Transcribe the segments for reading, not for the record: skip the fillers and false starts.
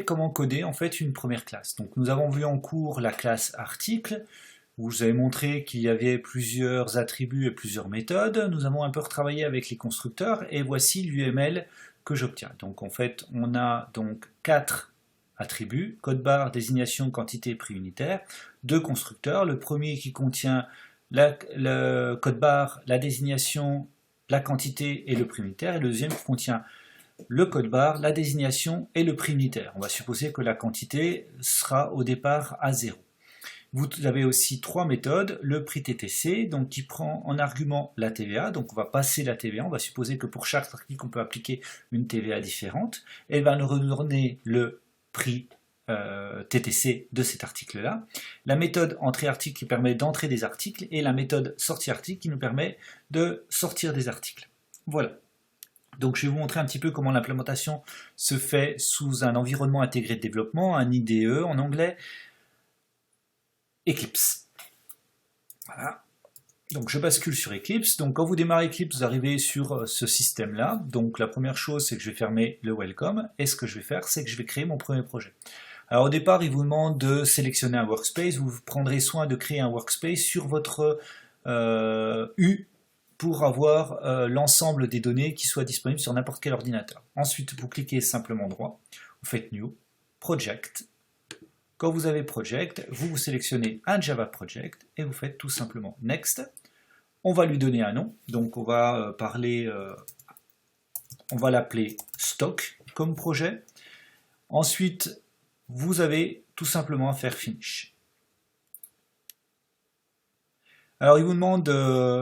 comment coder en fait une première classe. Donc nous avons vu en cours la classe article, où je vous avais montré qu'il y avait plusieurs attributs et plusieurs méthodes. Nous avons un peu retravaillé avec les constructeurs et voici l'UML que j'obtiens. Donc en fait on a donc 4 attributs, code barre, désignation, quantité, prix unitaire, 2 constructeurs, le premier qui contient le code barre, la désignation, la quantité et le prix unitaire, et le deuxième qui contient le code barre, la désignation et le prix unitaire. On va supposer que la quantité sera au départ à 0. Vous avez aussi 3 méthodes, le prix TTC, donc qui prend en argument la TVA, donc on va passer la TVA, on va supposer que pour chaque article on peut appliquer une TVA différente, et va nous redonner le prix TTC de cet article-là, la méthode entrée-article qui permet d'entrer des articles, et la méthode sortie-article qui nous permet de sortir des articles. Voilà. Donc je vais vous montrer un petit peu comment l'implémentation se fait sous un environnement intégré de développement, un IDE en anglais, Eclipse. Voilà. Donc je bascule sur Eclipse. Donc quand vous démarrez Eclipse, vous arrivez sur ce système-là. Donc la première chose, c'est que je vais fermer le welcome. Et ce que je vais faire, c'est que je vais créer mon premier projet. Alors au départ, il vous demande de sélectionner un workspace. Vous prendrez soin de créer un workspace sur votre U pour avoir l'ensemble des données qui soient disponibles sur n'importe quel ordinateur. Ensuite, vous cliquez simplement droit, vous faites New, Project. Quand vous avez Project, vous sélectionnez un Java Project et vous faites tout simplement Next. On va lui donner un nom, donc on va on va l'appeler Stock comme projet. Ensuite, vous avez tout simplement à faire Finish. Alors il vous demande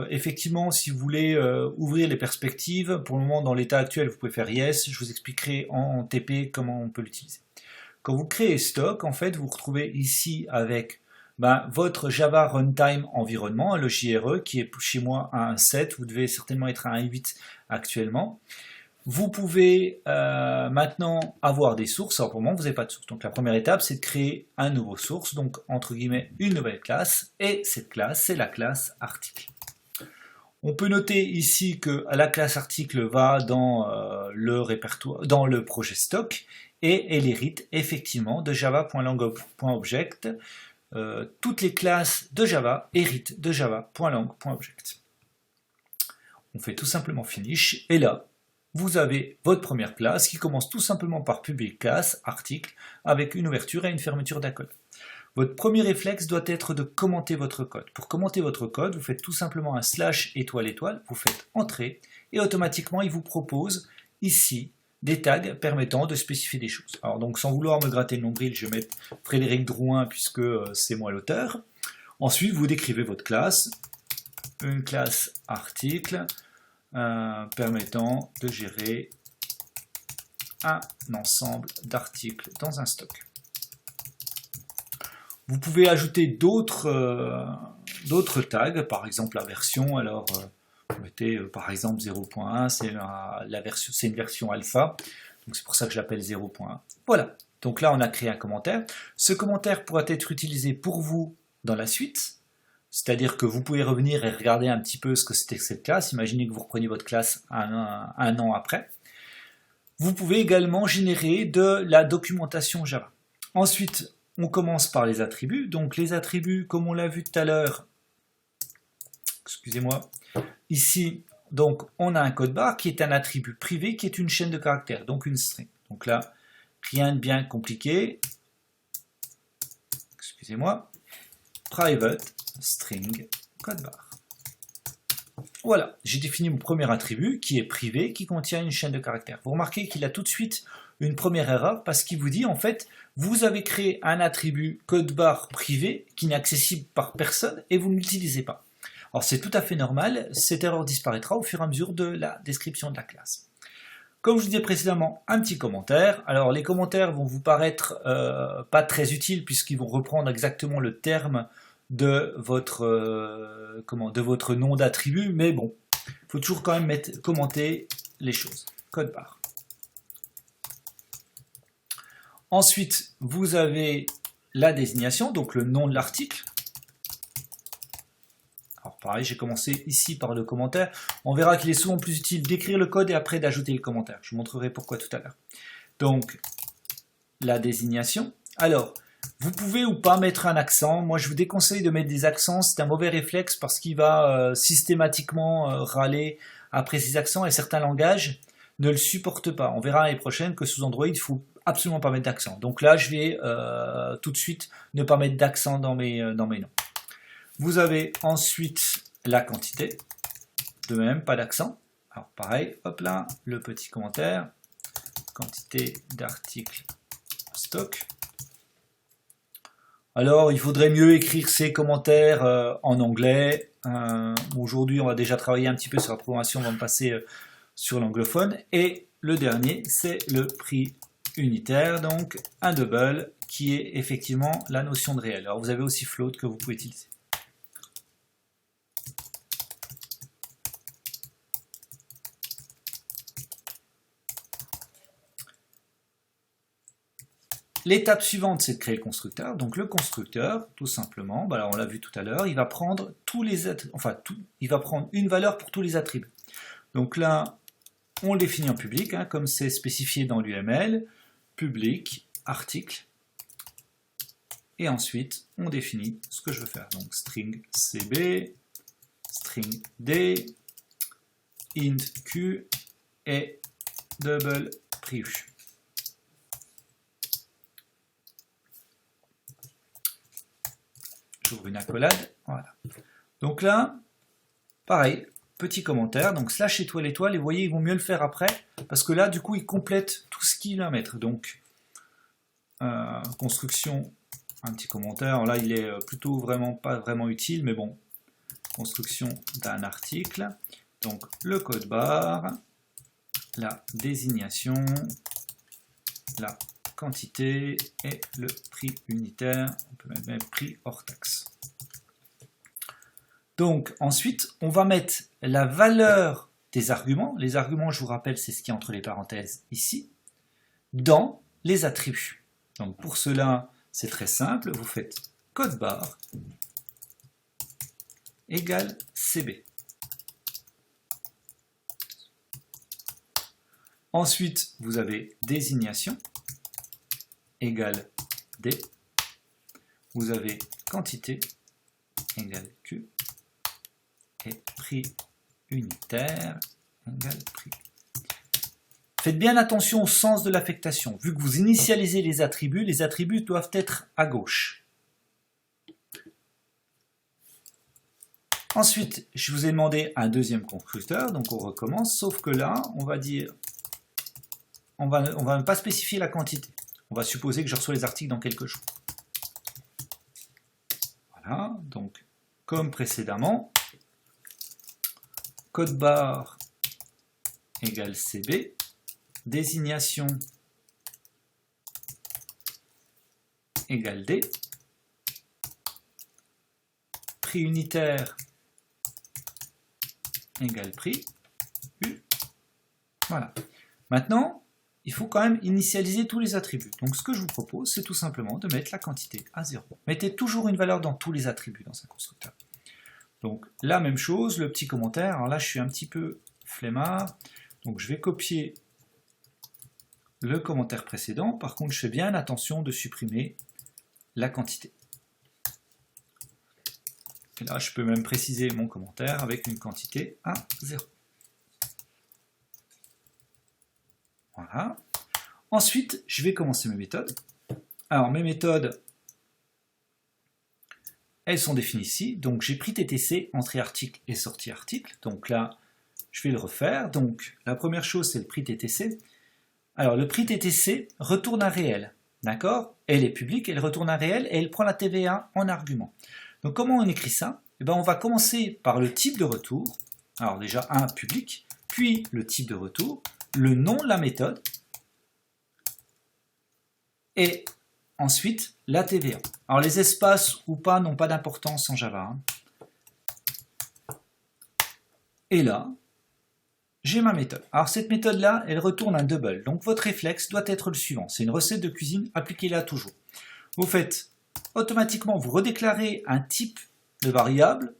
effectivement si vous voulez ouvrir les perspectives. Pour le moment, dans l'état actuel, vous pouvez faire Yes. Je vous expliquerai en TP comment on peut l'utiliser. Quand vous créez Stock, en fait, vous vous retrouvez ici avec votre Java Runtime Environnement, le JRE, qui est chez moi à 1.7. Vous devez certainement être à 1.8 actuellement. Vous pouvez maintenant avoir des sources. Alors pour le moment, vous n'avez pas de source. Donc la première étape, c'est de créer un nouveau source, donc entre guillemets une nouvelle classe. Et cette classe, c'est la classe article. On peut noter ici que la classe article va dans le répertoire, dans le projet stock, et elle hérite effectivement de java.lang.object. Toutes les classes de Java héritent de java.lang.object. On fait tout simplement finish, et là, vous avez votre première classe qui commence tout simplement par public class, article, avec une ouverture et une fermeture d'un code. Votre premier réflexe doit être de commenter votre code. Pour commenter votre code, vous faites tout simplement un / étoile étoile, vous faites entrer, et automatiquement il vous propose ici des tags permettant de spécifier des choses. Alors donc sans vouloir me gratter le nombril, je vais mettre Frédéric Drouin puisque c'est moi l'auteur. Ensuite, vous décrivez votre classe, une classe article, permettant de gérer un ensemble d'articles dans un stock. Vous pouvez ajouter d'autres tags, par exemple la version. Alors vous mettez par exemple 0.1, c'est une version alpha, donc c'est pour ça que je l'appelle 0.1. Voilà, donc là on a créé un commentaire. Ce commentaire pourra être utilisé pour vous dans la suite. C'est-à-dire que vous pouvez revenir et regarder un petit peu ce que c'était que cette classe. Imaginez que vous repreniez votre classe un an après. Vous pouvez également générer de la documentation Java. Ensuite, on commence par les attributs. Donc les attributs, comme on l'a vu tout à l'heure, excusez-moi, ici, donc on a un code barre qui est un attribut privé, qui est une chaîne de caractères, donc une string. Donc là, rien de bien compliqué. Excusez-moi. Private string code barre. Voilà, j'ai défini mon premier attribut qui est privé, qui contient une chaîne de caractères. Vous remarquez qu'il a tout de suite une première erreur parce qu'il vous dit en fait, vous avez créé un attribut code barre privé qui n'est accessible par personne et vous ne l'utilisez pas. Alors c'est tout à fait normal, cette erreur disparaîtra au fur et à mesure de la description de la classe. Comme je vous disais précédemment, un petit commentaire. Alors les commentaires vont vous paraître pas très utiles puisqu'ils vont reprendre exactement le terme de votre nom d'attribut, mais bon, il faut toujours quand même commenter les choses. Code barre. Ensuite, vous avez la désignation, donc le nom de l'article. Alors pareil, j'ai commencé ici par le commentaire. On verra qu'il est souvent plus utile d'écrire le code et après d'ajouter le commentaire. Je vous montrerai pourquoi tout à l'heure. Donc, la désignation. Alors, vous pouvez ou pas mettre un accent. Moi, je vous déconseille de mettre des accents. C'est un mauvais réflexe parce qu'il va systématiquement râler après ces accents et certains langages ne le supportent pas. On verra l'année prochaine que sous Android, il ne faut absolument pas mettre d'accent. Donc là, je vais tout de suite ne pas mettre d'accent dans mes noms. Vous avez ensuite la quantité. De même, pas d'accent. Alors pareil, hop là, le petit commentaire. Quantité d'articles en stock. Alors, il faudrait mieux écrire ces commentaires en anglais. Aujourd'hui, on va déjà travailler un petit peu sur la programmation, on va me passer sur l'anglophone. Et le dernier, c'est le prix unitaire, donc un double, qui est effectivement la notion de réel. Alors, vous avez aussi float que vous pouvez utiliser. L'étape suivante, c'est de créer le constructeur. Donc le constructeur, tout simplement, bah là, on l'a vu tout à l'heure, il va prendre il va prendre une valeur pour tous les attributs. Donc là, on le définit en public, hein, comme c'est spécifié dans l'UML, public, article, et ensuite on définit ce que je veux faire. Donc string cb, string d, int q et double prix u. J'ouvre une accolade, voilà. Donc là, pareil, petit commentaire, donc slash étoile étoile, et vous voyez, ils vont mieux le faire après, parce que là, du coup, ils complètent tout ce qu'il a à mettre. Donc, construction, un petit commentaire, alors là, il est plutôt vraiment pas vraiment utile, mais bon, construction d'un article, donc le code barre, la désignation, la quantité et le prix unitaire, on peut même mettre prix hors taxe. Donc ensuite, on va mettre la valeur des arguments, les arguments, je vous rappelle, c'est ce qui est entre les parenthèses ici, dans les attributs. Donc pour cela, c'est très simple, vous faites code barre égale CB. Ensuite, vous avez désignation égale D. Vous avez quantité égale Q. Et prix unitaire égale prix. Faites bien attention au sens de l'affectation. Vu que vous initialisez les attributs doivent être à gauche. Ensuite, je vous ai demandé un deuxième constructeur, donc on recommence, sauf que là, on va dire, on va pas spécifier la quantité. On va supposer que je reçois les articles dans quelques jours. Voilà, donc comme précédemment, code barre égale CB, désignation égale D, prix unitaire égale prix U. Voilà. Maintenant, il faut quand même initialiser tous les attributs. Donc ce que je vous propose, c'est tout simplement de mettre la quantité à 0. Mettez toujours une valeur dans tous les attributs dans un constructeur. Donc la même chose, le petit commentaire. Alors là, je suis un petit peu flemmard. Donc je vais copier le commentaire précédent. Par contre, je fais bien attention de supprimer la quantité. Et là, je peux même préciser mon commentaire avec une quantité à 0. Voilà. Ensuite, je vais commencer mes méthodes. Alors, mes méthodes, elles sont définies ici. Donc, j'ai pris TTC, entrée article et sortie article. Donc là, je vais le refaire. Donc, la première chose, c'est le prix TTC. Alors, le prix TTC retourne un réel. D'accord? Elle est publique, elle retourne un réel et elle prend la TVA en argument. Donc, comment on écrit ça? Eh bien, on va commencer par le type de retour. Alors, déjà, un public, puis le type de retour, le nom de la méthode, et ensuite la TVA. Alors les espaces ou pas n'ont pas d'importance en Java. Et là, j'ai ma méthode. Alors cette méthode-là, elle retourne un double. Donc votre réflexe doit être le suivant. C'est une recette de cuisine, appliquez-la toujours. Vous faites automatiquement, vous redéclarez un type de variable,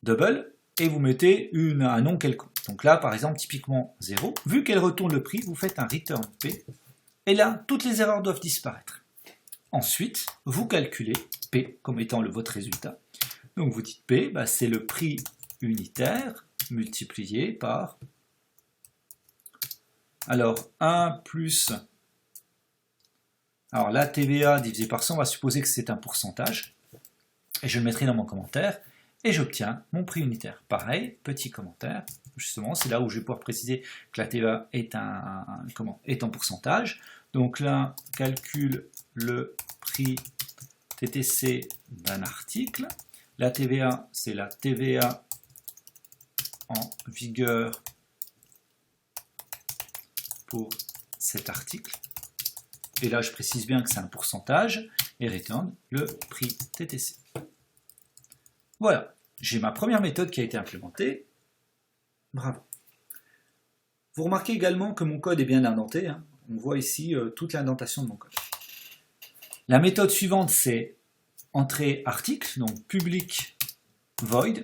double, et vous mettez un nom quelconque. Donc là, par exemple, typiquement 0. Vu qu'elle retourne le prix, vous faites un return P Et là, toutes les erreurs doivent disparaître. Ensuite, vous calculez P comme étant votre résultat. Donc vous dites P, c'est le prix unitaire multiplié par, alors 1 plus, alors la TVA divisé par 100, on va supposer que c'est un pourcentage, et je le mettrai dans mon commentaire, et j'obtiens mon prix unitaire. Pareil, petit commentaire, justement, c'est là où je vais pouvoir préciser que la TVA est est en pourcentage. Donc là, calcule le prix TTC d'un article. La TVA, c'est la TVA en vigueur pour cet article. Et là, je précise bien que c'est un pourcentage et return le prix TTC. Voilà, j'ai ma première méthode qui a été implémentée. Bravo. Vous remarquez également que mon code est bien indenté. Hein. On voit ici toute l'indentation de mon code. La méthode suivante, c'est entrée article, donc public void.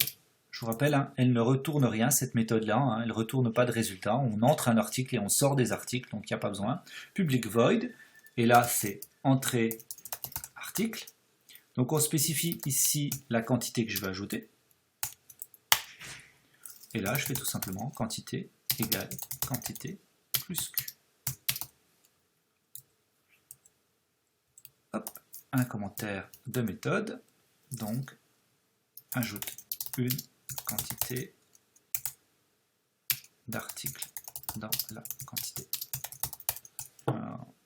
Je vous rappelle, hein, elle ne retourne rien, cette méthode-là, hein, elle ne retourne pas de résultat. On entre un article et on sort des articles, donc il n'y a pas besoin. Public void, et là c'est entrée article. Donc on spécifie ici la quantité que je veux ajouter. Et là je fais tout simplement quantité égale quantité plus Q. Hop, un commentaire de méthode, donc ajoute une quantité d'articles dans la quantité.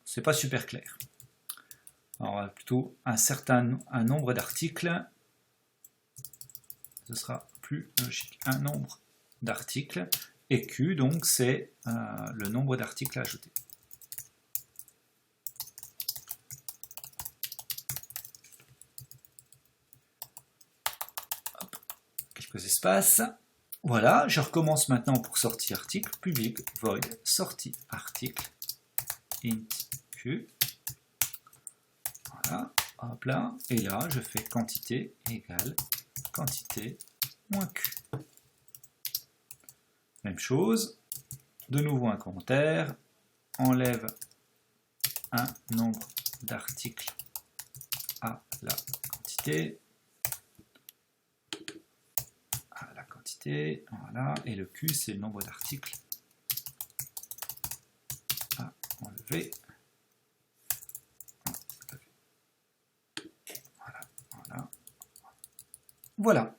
C'est pas super clair. Alors plutôt un nombre d'articles, ce sera plus logique. Un nombre d'articles, et Q donc c'est le nombre d'articles à ajouter. Hop. Quelques espaces. Voilà, je recommence maintenant pour sortie article, public void sortie article int Q. Voilà, hop là, et là je fais quantité égale quantité moins Q. Même chose, de nouveau un commentaire, enlève un nombre d'articles à la quantité, voilà, et le Q c'est le nombre d'articles à enlever. Voilà,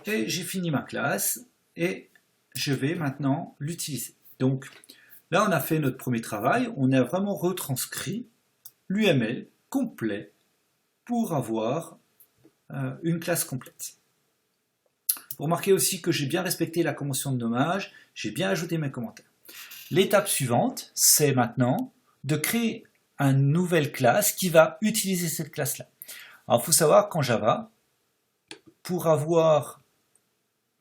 et j'ai fini ma classe et je vais maintenant l'utiliser. Donc là on a fait notre premier travail, on a vraiment retranscrit l'UML complet pour avoir une classe complète. Vous remarquez aussi que j'ai bien respecté la convention de nommage, j'ai bien ajouté mes commentaires. L'étape suivante, c'est maintenant de créer une nouvelle classe qui va utiliser cette classe-là. Alors il faut savoir qu'en Java, pour avoir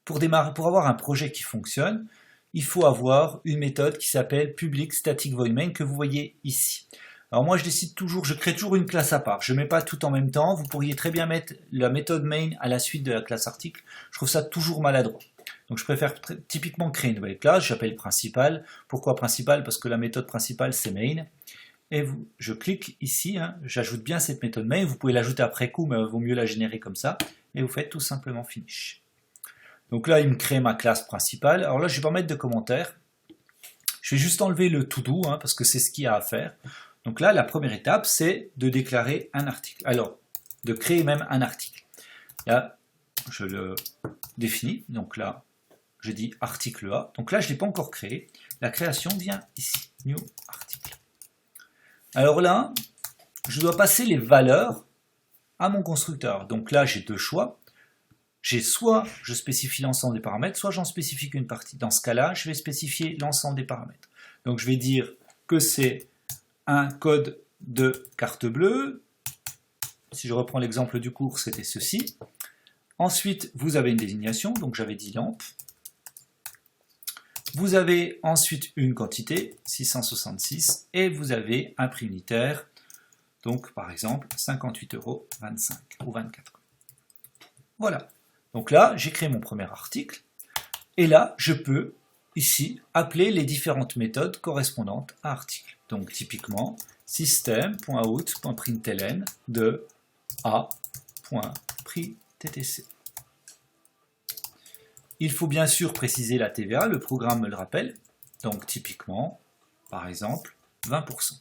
un projet qui fonctionne, il faut avoir une méthode qui s'appelle public static void main que vous voyez ici. Alors moi je crée toujours une classe à part, je ne mets pas tout en même temps, vous pourriez très bien mettre la méthode main à la suite de la classe article, je trouve ça toujours maladroit. Donc je préfère typiquement créer une nouvelle classe, j'appelle principal. Pourquoi principal? Parce que la méthode principale c'est main. Et je clique ici, hein, j'ajoute bien cette méthode main, vous pouvez l'ajouter après coup, mais il vaut mieux la générer comme ça. Et vous faites tout simplement finish. Donc là il me crée ma classe principale. Alors là je ne vais pas mettre de commentaire. Je vais juste enlever le to do, hein, parce que c'est ce qu'il y a à faire. Donc là la première étape c'est de déclarer un article. Alors, de créer même un article. Là je le définis, donc là je dis article A. Donc là je ne l'ai pas encore créé. La création vient ici, new article. Alors là, je dois passer les valeurs à mon constructeur. Donc là, j'ai deux choix. J'ai soit je spécifie l'ensemble des paramètres, soit j'en spécifie qu'une partie. Dans ce cas-là, je vais spécifier l'ensemble des paramètres. Donc je vais dire que c'est un code de carte bleue. Si je reprends l'exemple du cours, c'était ceci. Ensuite, vous avez une désignation, donc j'avais dit lampe. Vous avez ensuite une quantité, 666, et vous avez un prix unitaire, donc par exemple 58,25 € ou 24 €. Voilà. Donc là, j'ai créé mon premier article, et là, je peux ici appeler les différentes méthodes correspondantes à article. Donc typiquement, system.out.println de a.printtc. Il faut bien sûr préciser la TVA, le programme me le rappelle. Donc typiquement, par exemple, 20%.